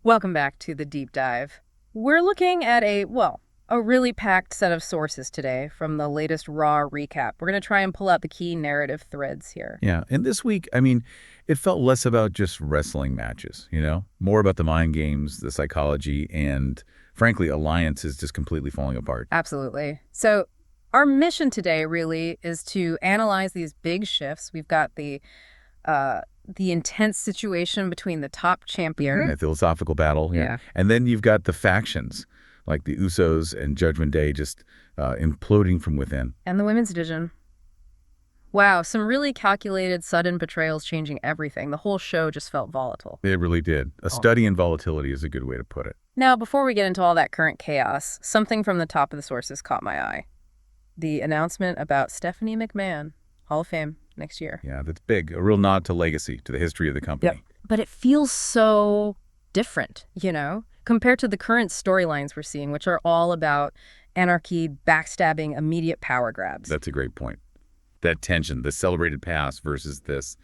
Welcome back to the deep dive. We're looking at a really packed set of sources today from the latest Raw recap. We're going to try and pull out the key narrative threads here. Yeah, and this week, it felt less about just wrestling matches, more about the mind games, the psychology, and frankly, alliances just completely falling apart. Absolutely. So our mission today really is to analyze these big shifts. We've got the intense situation between the top champion. A philosophical battle. Yeah. And then you've got the factions, like the Usos and Judgment Day just imploding from within. And the women's division. Wow, some really calculated, sudden betrayals changing everything. The whole show just felt volatile. It really did. A study in volatility is a good way to put it. Now, before we get into all that current chaos, something from the top of the sources caught my eye. The announcement about Stephanie McMahon, Hall of Fame, next year. Yeah, that's big. A real nod to legacy, to the history of the company. Yep. But it feels so different, compared to the current storylines we're seeing, which are all about anarchy, backstabbing, immediate power grabs. That's a great point. That tension, the celebrated past versus this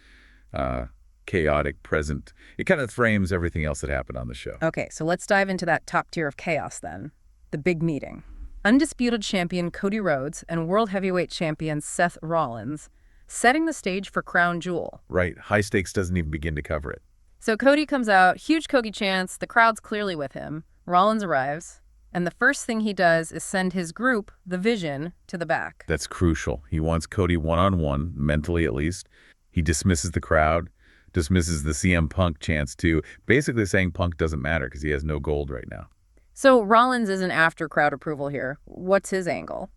chaotic present, it kind of frames everything else that happened on the show. Okay, so let's dive into that top tier of chaos then. The big meeting. Undisputed champion Cody Rhodes and world heavyweight champion Seth Rollins setting the stage for Crown Jewel. Right. High stakes doesn't even begin to cover it. So Cody comes out, huge Cody chants, the crowd's clearly with him. Rollins arrives, and the first thing he does is send his group, the Vision, to the back. That's crucial. He wants Cody one-on-one, mentally at least. He dismisses the crowd, dismisses the CM Punk chants too, basically saying Punk doesn't matter because he has no gold right now. So Rollins isn't after crowd approval here. What's his angle?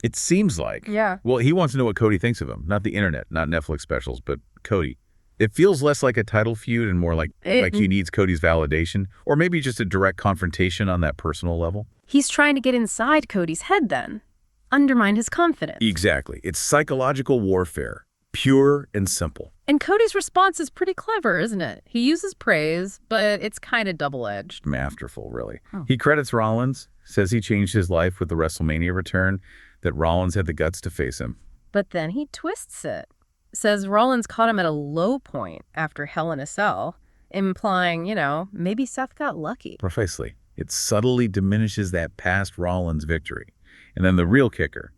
It seems like. Yeah. Well, he wants to know what Cody thinks of him. Not the internet, not Netflix specials, but Cody. It feels less like a title feud and more like he needs Cody's validation, or maybe just a direct confrontation on that personal level. He's trying to get inside Cody's head then. Undermine his confidence. Exactly. It's psychological warfare. Pure and simple. And Cody's response is pretty clever, isn't it? He uses praise, but it's kind of double-edged. Masterful, really. Oh. He credits Rollins, says he changed his life with the WrestleMania return, that Rollins had the guts to face him. But then he twists it. Says Rollins caught him at a low point after Hell in a Cell, implying, maybe Seth got lucky. Precisely. It subtly diminishes that past Rollins victory. And then the real kicker,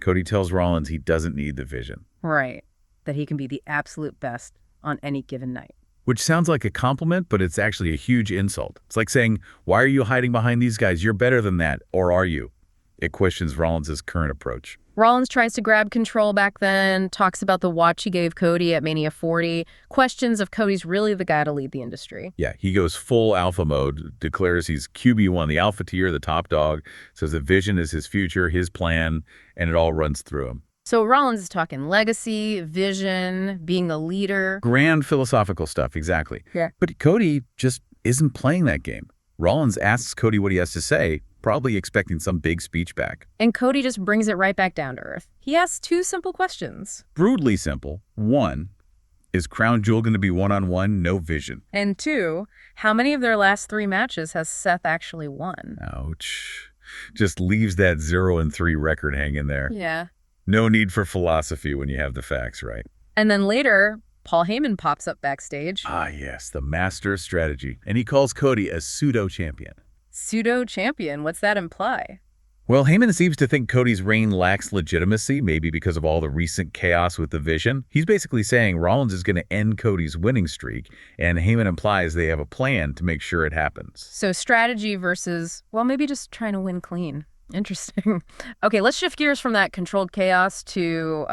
Cody tells Rollins he doesn't need the Vision. Right. That he can be the absolute best on any given night. Which sounds like a compliment, but it's actually a huge insult. It's like saying, why are you hiding behind these guys? You're better than that. Or are you? It questions Rollins' current approach. Rollins tries to grab control back then, talks about the watch he gave Cody at Mania 40, questions if Cody's really the guy to lead the industry. Yeah, he goes full alpha mode, declares he's QB1, the alpha tier, the top dog, says the Vision is his future, his plan, and it all runs through him. So Rollins is talking legacy, vision, being the leader. Grand philosophical stuff, exactly. Yeah. But Cody just isn't playing that game. Rollins asks Cody what he has to say, probably expecting some big speech back. And Cody just brings it right back down to earth. He asks two simple questions. Brutally simple. One, is Crown Jewel going to be one-on-one, no Vision? And two, how many of their last 3 matches has Seth actually won? Ouch. Just leaves that 0-3 record hanging there. Yeah. No need for philosophy when you have the facts, right? And then later, Paul Heyman pops up backstage. Ah, yes, the master of strategy. And he calls Cody a pseudo-champion. Pseudo-champion? What's that imply? Well, Heyman seems to think Cody's reign lacks legitimacy, maybe because of all the recent chaos with the Vision. He's basically saying Rollins is going to end Cody's winning streak, and Heyman implies they have a plan to make sure it happens. So strategy versus, maybe just trying to win clean. Interesting. Okay, let's shift gears from that controlled chaos to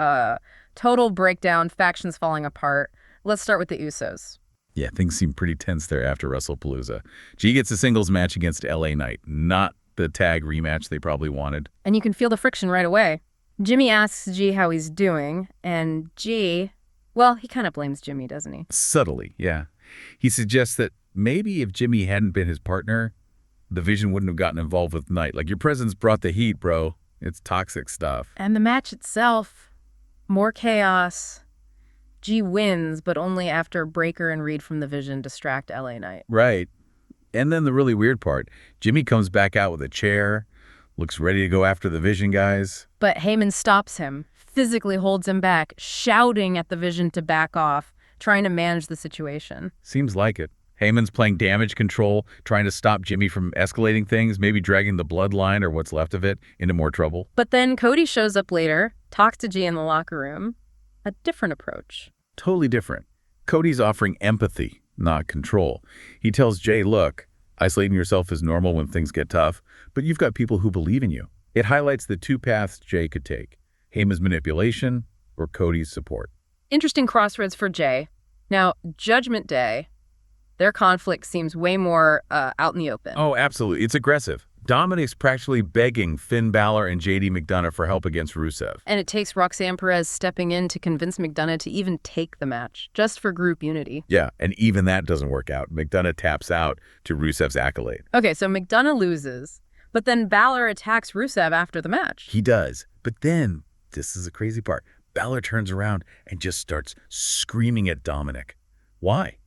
total breakdown, factions falling apart. Let's start with the Usos. Yeah, things seem pretty tense there after WrestlePalooza. G gets a singles match against LA Knight, not the tag rematch they probably wanted. And you can feel the friction right away. Jimmy asks G how he's doing, and G, he kind of blames Jimmy, doesn't he? Subtly, yeah. He suggests that maybe if Jimmy hadn't been his partner, the Vision wouldn't have gotten involved with Knight. Like, your presence brought the heat, bro. It's toxic stuff. And the match itself, more chaos. G wins, but only after Breaker and Reed from the Vision distract LA Knight. Right. And then the really weird part, Jimmy comes back out with a chair, looks ready to go after the Vision guys. But Heyman stops him, physically holds him back, shouting at the Vision to back off, trying to manage the situation. Seems like it. Heyman's playing damage control, trying to stop Jimmy from escalating things, maybe dragging the bloodline or what's left of it into more trouble. But then Cody shows up later, talks to G in the locker room. A different approach. Totally different. Cody's offering empathy, not control. He tells Jay, look, isolating yourself is normal when things get tough, but you've got people who believe in you. It highlights the two paths Jay could take, Heyman's manipulation or Cody's support. Interesting crossroads for Jay. Now, Judgment Day, their conflict seems way more out in the open. Oh, absolutely. It's aggressive. Dominic's practically begging Finn Balor and JD McDonough for help against Rusev. And it takes Roxanne Perez stepping in to convince McDonough to even take the match, just for group unity. Yeah, and even that doesn't work out. McDonough taps out to Rusev's accolade. Okay, so McDonough loses, but then Balor attacks Rusev after the match. He does. But then, this is the crazy part, Balor turns around and just starts screaming at Dominic. Why?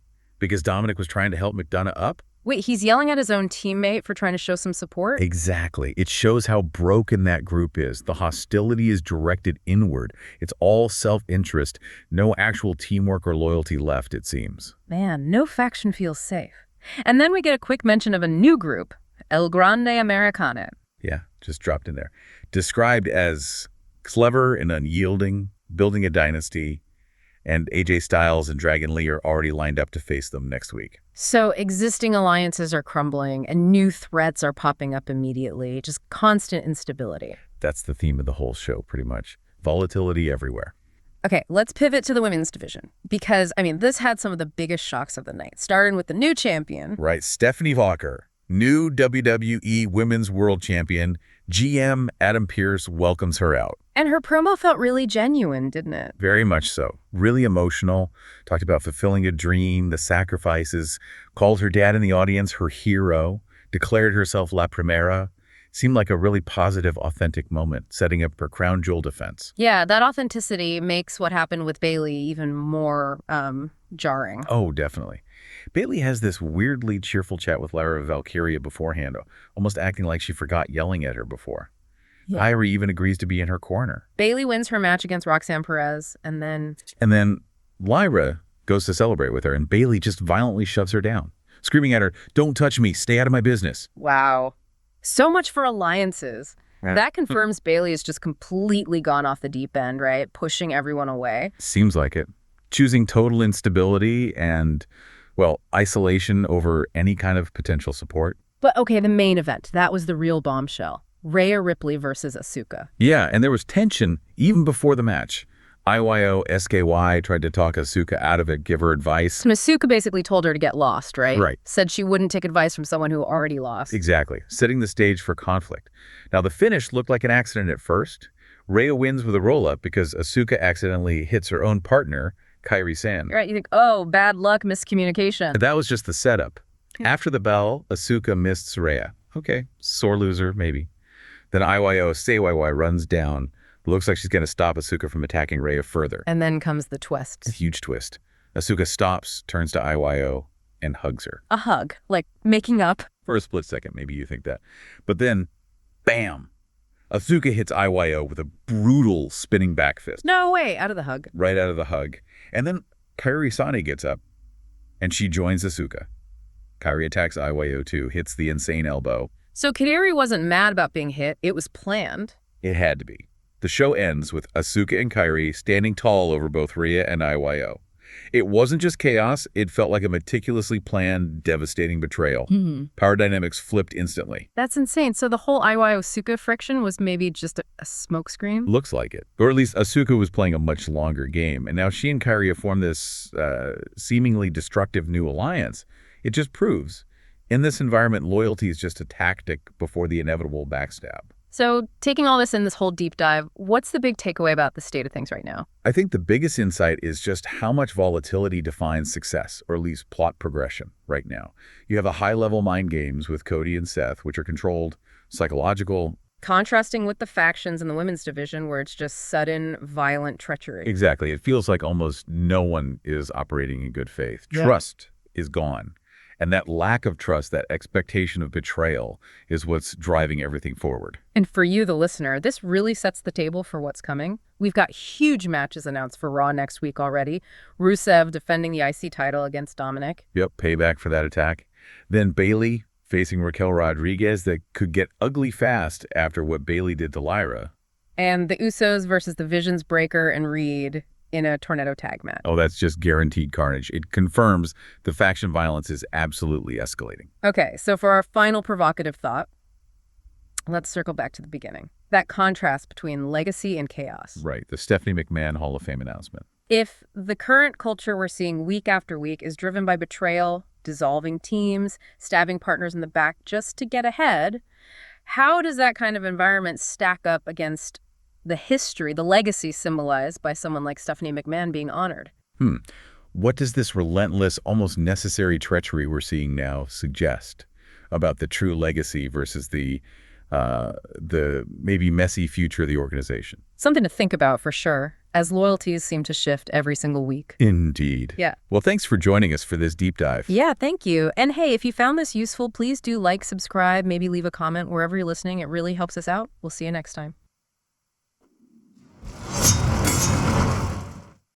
Because Dominic was trying to help McDonough up? Wait, he's yelling at his own teammate for trying to show some support? Exactly. It shows how broken that group is. The hostility is directed inward. It's all self-interest, no actual teamwork or loyalty left, it seems. Man, no faction feels safe. And then we get a quick mention of a new group, El Grande Americano. Yeah, just dropped in there. Described as clever and unyielding, building a dynasty, and AJ Styles and Dragon Lee are already lined up to face them next week. So existing alliances are crumbling and new threats are popping up immediately, just constant instability. That's the theme of the whole show, pretty much. Volatility everywhere. Okay, let's pivot to the women's division because, this had some of the biggest shocks of the night, starting with the new champion. Right, Stephanie Vaquer, new WWE Women's World Champion. GM Adam Pearce welcomes her out. And her promo felt really genuine, didn't it? Very much so. Really emotional. Talked about fulfilling a dream, the sacrifices, called her dad in the audience her hero, declared herself La Primera. Seemed like a really positive, authentic moment, setting up her crown jewel defense. Yeah, that authenticity makes what happened with Bayley even more jarring. Oh, definitely. Bayley has this weirdly cheerful chat with Lyra Valkyria beforehand, almost acting like she forgot yelling at her before. Yeah. Kairi even agrees to be in her corner. Bayley wins her match against Roxanne Perez, and then Lyra goes to celebrate with her, and Bayley just violently shoves her down, screaming at her, "Don't touch me, stay out of my business." Wow. So much for alliances. Yeah. That confirms Bayley has just completely gone off the deep end, right? Pushing everyone away. Seems like it. Choosing total instability and, isolation over any kind of potential support. But okay, the main event, that was the real bombshell. Rhea Ripley versus Asuka. Yeah, and there was tension even before the match. IYO SKY tried to talk Asuka out of it, give her advice. And Asuka basically told her to get lost, right? Right. Said she wouldn't take advice from someone who already lost. Exactly. Setting the stage for conflict. Now, the finish looked like an accident at first. Rhea wins with a roll-up because Asuka accidentally hits her own partner, Kairi Sane. Right, you think, oh, bad luck, miscommunication. That was just the setup. Yeah. After the bell, Asuka missed Rhea. Okay, sore loser, maybe. Then IYO SayYY runs down. Looks like she's going to stop Asuka from attacking Rhea further. And then comes the twist. A huge twist. Asuka stops, turns to IYO, and hugs her. A hug, like making up. For a split second, maybe you think that. But then, bam! Asuka hits IYO with a brutal spinning back fist. No way, out of the hug. Right out of the hug. And then Kairi Sane gets up, and she joins Asuka. Kairi attacks IYO too, hits the insane elbow. So Kairi wasn't mad about being hit. It was planned. It had to be. The show ends with Asuka and Kairi standing tall over both Rhea and IYO. It wasn't just chaos. It felt like a meticulously planned, devastating betrayal. Power dynamics flipped instantly. That's insane. So the whole IYO-Asuka friction was maybe just a smokescreen? Looks like it. Or at least Asuka was playing a much longer game. And now she and Kairi have formed this seemingly destructive new alliance. It just proves, in this environment, loyalty is just a tactic before the inevitable backstab. So taking all this in, this whole deep dive, what's the big takeaway about the state of things right now? I think the biggest insight is just how much volatility defines success, or at least plot progression right now. You have the high-level mind games with Cody and Seth, which are controlled, psychological. Contrasting with the factions in the women's division where it's just sudden, violent treachery. Exactly. It feels like almost no one is operating in good faith. Yeah. Trust is gone. And that lack of trust, that expectation of betrayal, is what's driving everything forward. And for you, the listener, this really sets the table for what's coming. We've got huge matches announced for Raw next week already. Rusev defending the IC title against Dominic. Yep, payback for that attack. Then Bayley facing Raquel Rodriguez, that could get ugly fast after what Bayley did to Lyra. And the Usos versus the Visions, Breaker and Reed in a tornado tag match. Oh, that's just guaranteed carnage. It confirms the faction violence is absolutely escalating. Okay, so for our final provocative thought, let's circle back to the beginning. That contrast between legacy and chaos. Right, the Stephanie McMahon Hall of Fame announcement. If the current culture we're seeing week after week is driven by betrayal, dissolving teams, stabbing partners in the back just to get ahead, how does that kind of environment stack up against the history, the legacy symbolized by someone like Stephanie McMahon being honored? What does this relentless, almost necessary treachery we're seeing now suggest about the true legacy versus the maybe messy future of the organization? Something to think about for sure, as loyalties seem to shift every single week. Indeed. Yeah. Well, thanks for joining us for this deep dive. Yeah, thank you. And hey, if you found this useful, please do like, subscribe, maybe leave a comment wherever you're listening. It really helps us out. We'll see you next time.